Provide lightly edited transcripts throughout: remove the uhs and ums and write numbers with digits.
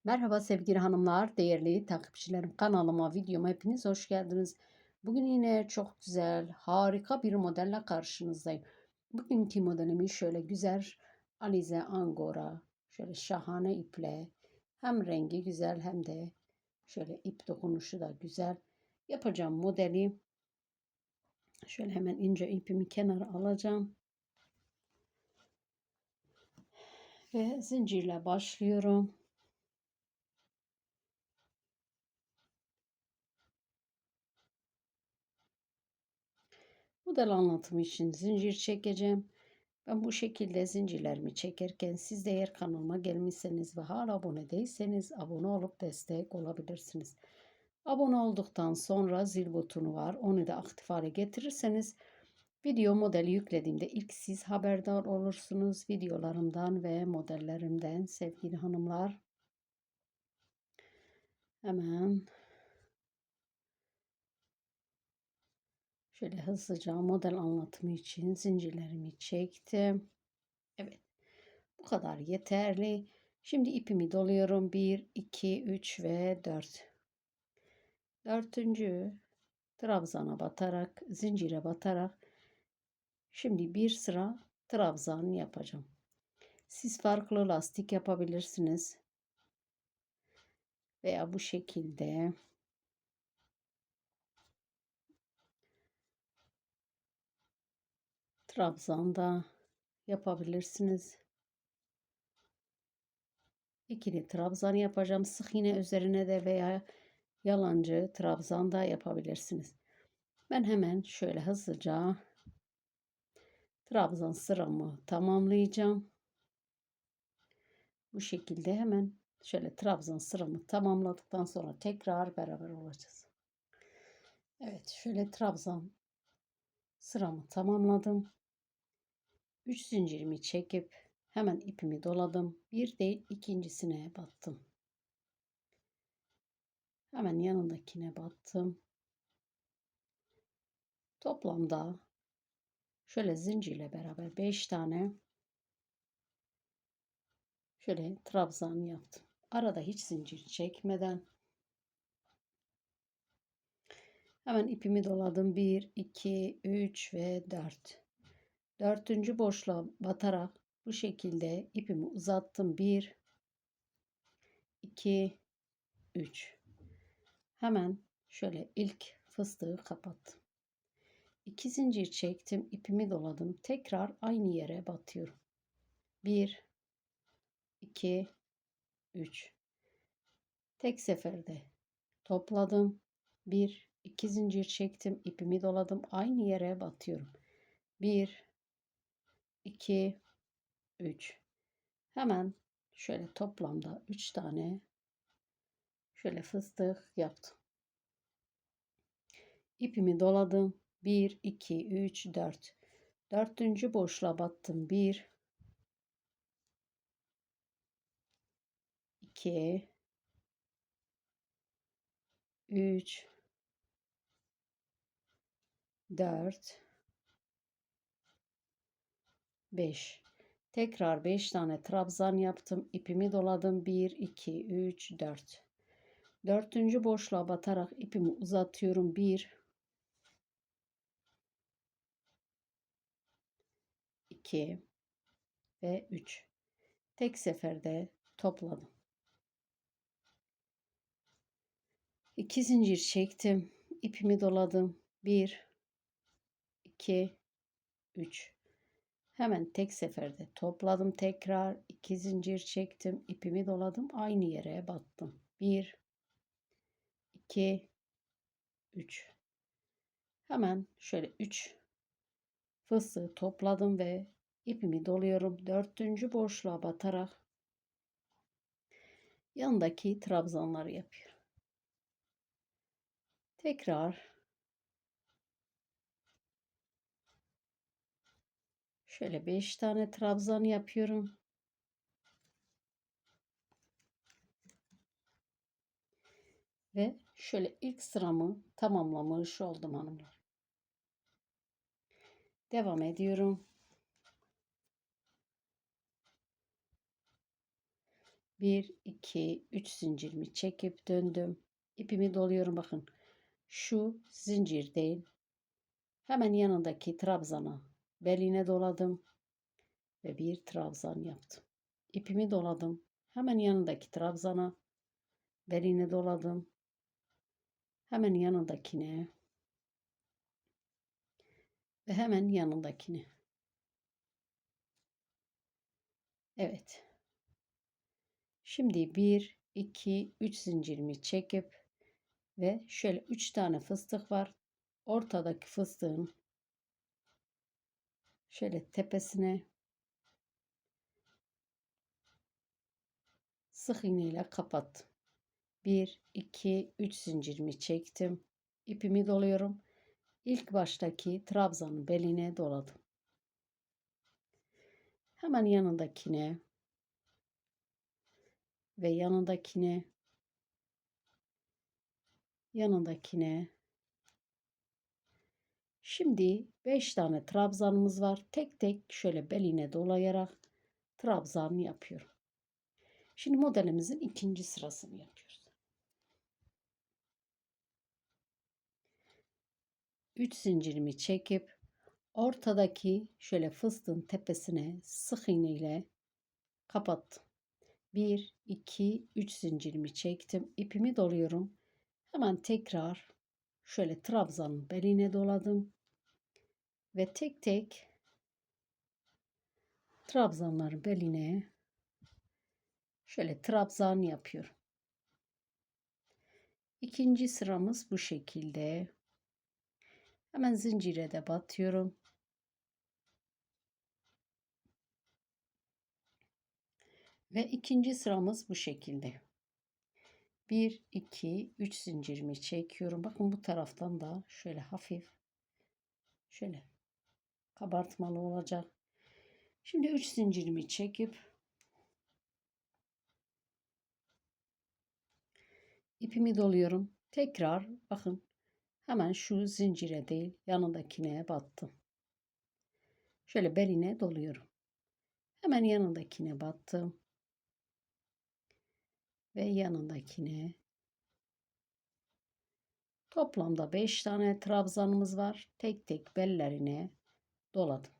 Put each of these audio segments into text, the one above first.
Merhaba sevgili hanımlar, değerli takipçilerim. Kanalıma, videoma hepiniz hoş geldiniz. Bugün yine çok güzel, harika bir modelle karşınızdayım. Bugünkü modelimi şöyle güzel alize angora, şöyle şahane iple, hem rengi güzel hem de şöyle ip dokunuşu da güzel yapacağım modeli. Şöyle hemen ince ipimi kenara alacağım ve zincirle başlıyorum. Model anlatımı için zincir çekeceğim. Ben bu şekilde zincirlerimi çekerken siz de eğer kanalıma gelmişseniz ve hala abone değilseniz abone olup destek olabilirsiniz. Abone olduktan sonra zil butonu var. Onu da aktif hale getirirseniz video modeli yüklediğimde ilk siz haberdar olursunuz videolarımdan ve modellerimden sevgili hanımlar. Hemen şöyle hızlıca model anlatımı için zincirlerimi çektim. Evet. Bu kadar yeterli. Şimdi ipimi doluyorum. 1, 2, 3 ve 4. Dördüncü trabzana batarak, zincire batarak şimdi bir sıra trabzan yapacağım. Siz farklı lastik yapabilirsiniz. Veya bu şekilde trabzan da yapabilirsiniz. İkili trabzan yapacağım. Sık iğne üzerine de veya yalancı trabzan da yapabilirsiniz. Ben hemen şöyle hızlıca trabzan sıramı tamamlayacağım. Bu şekilde hemen şöyle trabzan sıramı tamamladıktan sonra tekrar beraber olacağız. Evet, şöyle trabzan sıramı tamamladım. 3 zincirimi çekip hemen ipimi doladım. Bir değil ikincisine battım. Hemen yanındakine battım. Toplamda şöyle zincirle beraber 5 tane şöyle trabzan yaptım. Arada hiç zincir çekmeden hemen ipimi doladım. 1, 2, 3 ve 4. Dördüncü boşluğa batarak bu şekilde ipimi uzattım. 1, 2, 3. Hemen şöyle ilk fıstığı kapattım. 2 zincir çektim. İpimi doladım. Tekrar aynı yere batıyorum. 1, 2, 3. Tek seferde topladım. 1, 2 zincir çektim. İpimi doladım. Aynı yere batıyorum. 1, 2, 3. Hemen şöyle toplamda 3 tane şöyle fıstık yaptım. İpimi doladım. 1, 2, 3, 4. Dördüncü boşluğa battım. 1, 2, 3, 4, 5. Tekrar 5 tane trabzan yaptım. İpimi doladım. 1, 2, 3, 4. Dördüncü boşluğa batarak ipimi uzatıyorum. 1, 2 ve 3. Tek seferde topladım. 2 zincir çektim. İpimi doladım. 1, 2, 3. Hemen tek seferde topladım. Tekrar 2 zincir çektim. İpimi doladım. Aynı yere battım. 1, 2, 3. Hemen şöyle 3 fıstığı topladım ve ipimi doluyorum. Dördüncü boşluğa batarak yanındaki trabzanları yapıyorum. Tekrar şöyle 5 tane trabzan yapıyorum. Ve şöyle ilk sıramı tamamlamış oldum hanımlar. Devam ediyorum. 1, 2, 3 zincirimi çekip döndüm. İpimi doluyorum bakın. Şu zincir değil. Hemen yanındaki trabzana beline doladım ve bir trabzan yaptım. İpimi doladım. Hemen yanındaki trabzana beline doladım. Hemen yanındakine ve hemen yanındakine. Evet. Şimdi 1, 2, 3 zincirimi çekip ve şöyle 3 tane fıstık var. Ortadaki fıstığın şöyle tepesine sık iğne ile kapattım. 1, 2, 3 zincirimi çektim. İpimi doluyorum. İlk baştaki trabzanın beline doladım. Hemen yanındakine ve yanındakine. Şimdi 5 tane trabzanımız var. Tek tek şöyle beline dolayarak trabzan yapıyorum. Şimdi modelimizin ikinci sırasını yapıyoruz. 3 zincirimi çekip ortadaki şöyle fıstığın tepesine sık iğne ile kapattım. 1, 2, 3 zincirimi çektim. İpimi doluyorum. Hemen tekrar şöyle trabzanın beline doladım. Ve tek tek trabzanların beline şöyle trabzan yapıyorum. İkinci sıramız bu şekilde. Hemen zincire de batıyorum. Ve ikinci sıramız bu şekilde. 1, 2, 3 zincirimi çekiyorum. Bakın bu taraftan da şöyle hafif şöyle kabartmalı olacak. Şimdi 3 zincirimi çekip ipimi doluyorum. Tekrar bakın hemen şu zincire değil yanındakine battım. Şöyle beline doluyorum. Hemen yanındakine battım. Ve yanındakine. Toplamda 5 tane trabzanımız var. Tek tek bellerine doladım.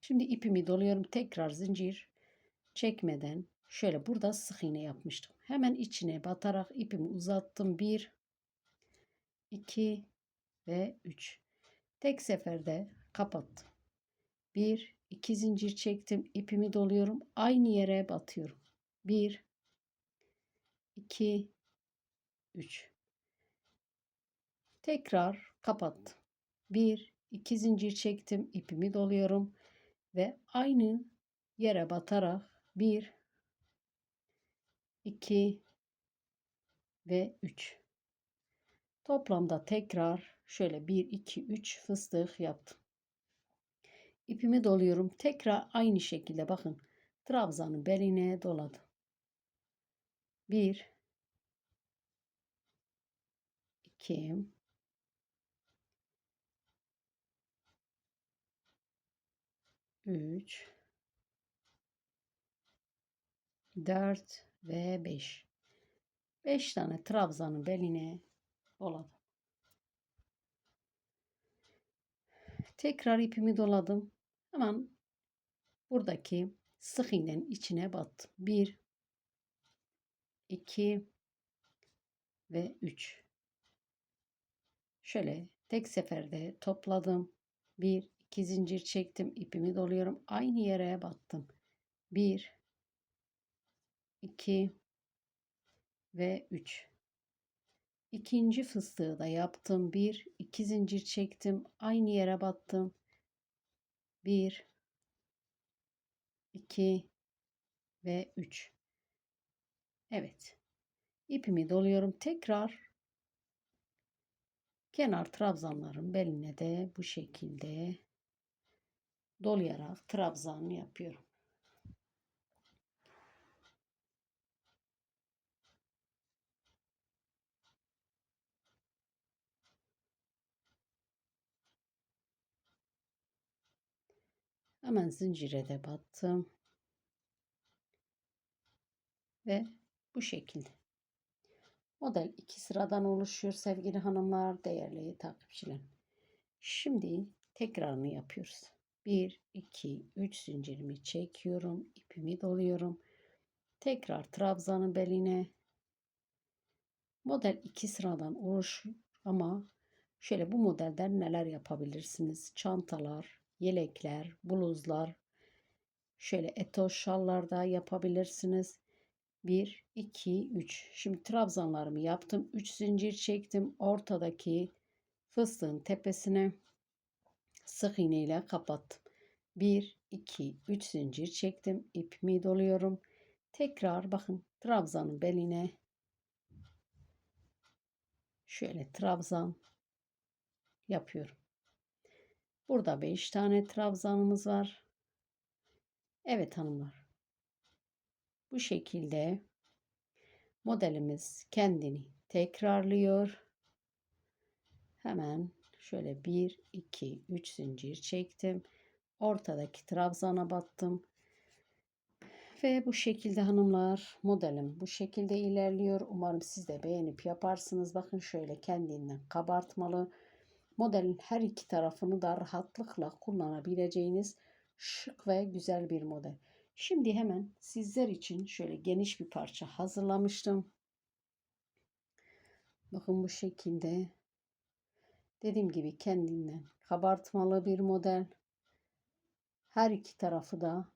Şimdi ipimi doluyorum. Tekrar zincir çekmeden şöyle burada sık iğne yapmıştım. Hemen içine batarak ipimi uzattım. 1, 2 ve 3. Tek seferde kapattım. 1, 2 zincir çektim. İpimi doluyorum. Aynı yere batıyorum. 1, 2, 3. Tekrar kapattım. 1, 2 zincir çektim. İpimi doluyorum ve aynı yere batarak 1, 2 ve 3. Toplamda tekrar şöyle 1, 2, 3 fıstık yaptım. İpimi doluyorum. Tekrar aynı şekilde bakın trabzanın beline doladım. 1, 2, 3, 4 ve 5. 5 tane trabzanın beline doladım. Tekrar ipimi doladım. Hemen buradaki sık iğnenin içine battım. 1, 2 ve 3. Şöyle tek seferde topladım. 1, 2 zincir çektim. İpimi doluyorum. Aynı yere battım. 1, 2 ve 3. İkinci fıstığı da yaptım. 1, 2 zincir çektim. Aynı yere battım. 1, 2 ve 3. Evet. İpimi doluyorum. Tekrar kenar trabzanların beline de bu şekilde dolayarak trabzan yapıyorum. Hemen zincire de battım ve Bu şekilde. Model 2 sıradan oluşuyor sevgili hanımlar, değerli takipçilerim. Şimdi tekrarını yapıyoruz. 1, 2, 3 zincirimi çekiyorum. İpimi doluyorum. Tekrar trabzanın beline. Model 2 sıradan oluşuyor ama şöyle bu modelden neler yapabilirsiniz? Çantalar, yelekler, bluzlar, şöyle etoş şallar da yapabilirsiniz. 1, 2, 3. Şimdi trabzanlarımı yaptım. 3 zincir çektim. Ortadaki fıstığın tepesine sık iğne ile kapattım. 1, 2, 3 zincir çektim. İpimi doluyorum. Tekrar bakın trabzanın beline şöyle trabzan yapıyorum. Burada 5 tane trabzanımız var. Evet hanımlar. Bu şekilde modelimiz kendini tekrarlıyor. Hemen şöyle 1, 2, 3 zincir çektim. Ortadaki trabzana battım. Ve bu şekilde hanımlar modelim bu şekilde ilerliyor. Umarım siz de beğenip yaparsınız. Bakın şöyle kendinden kabartmalı. Modelin her iki tarafını da rahatlıkla kullanabileceğiniz şık ve güzel bir model. Şimdi hemen sizler için şöyle geniş bir parça hazırlamıştım. Bakın bu şekilde. Dediğim gibi kendinden kabartmalı bir model. Her iki tarafı da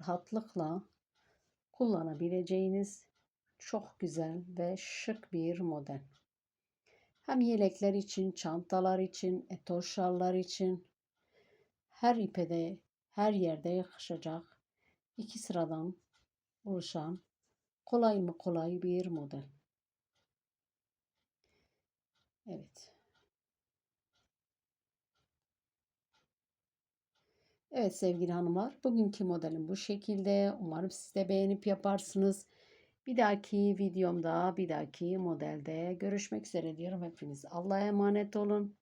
rahatlıkla kullanabileceğiniz çok güzel ve şık bir model. Hem yelekler için, çantalar için, etoşallar için her ipede, her yerde yakışacak iki sıradan oluşan kolay mı kolay bir model. Evet. Evet sevgili hanımlar, bugünkü modelim bu şekilde. Umarım siz de beğenip yaparsınız. Bir dahaki videomda, bir dahaki modelde görüşmek üzere diyorum. Hepiniz Allah'a emanet olun.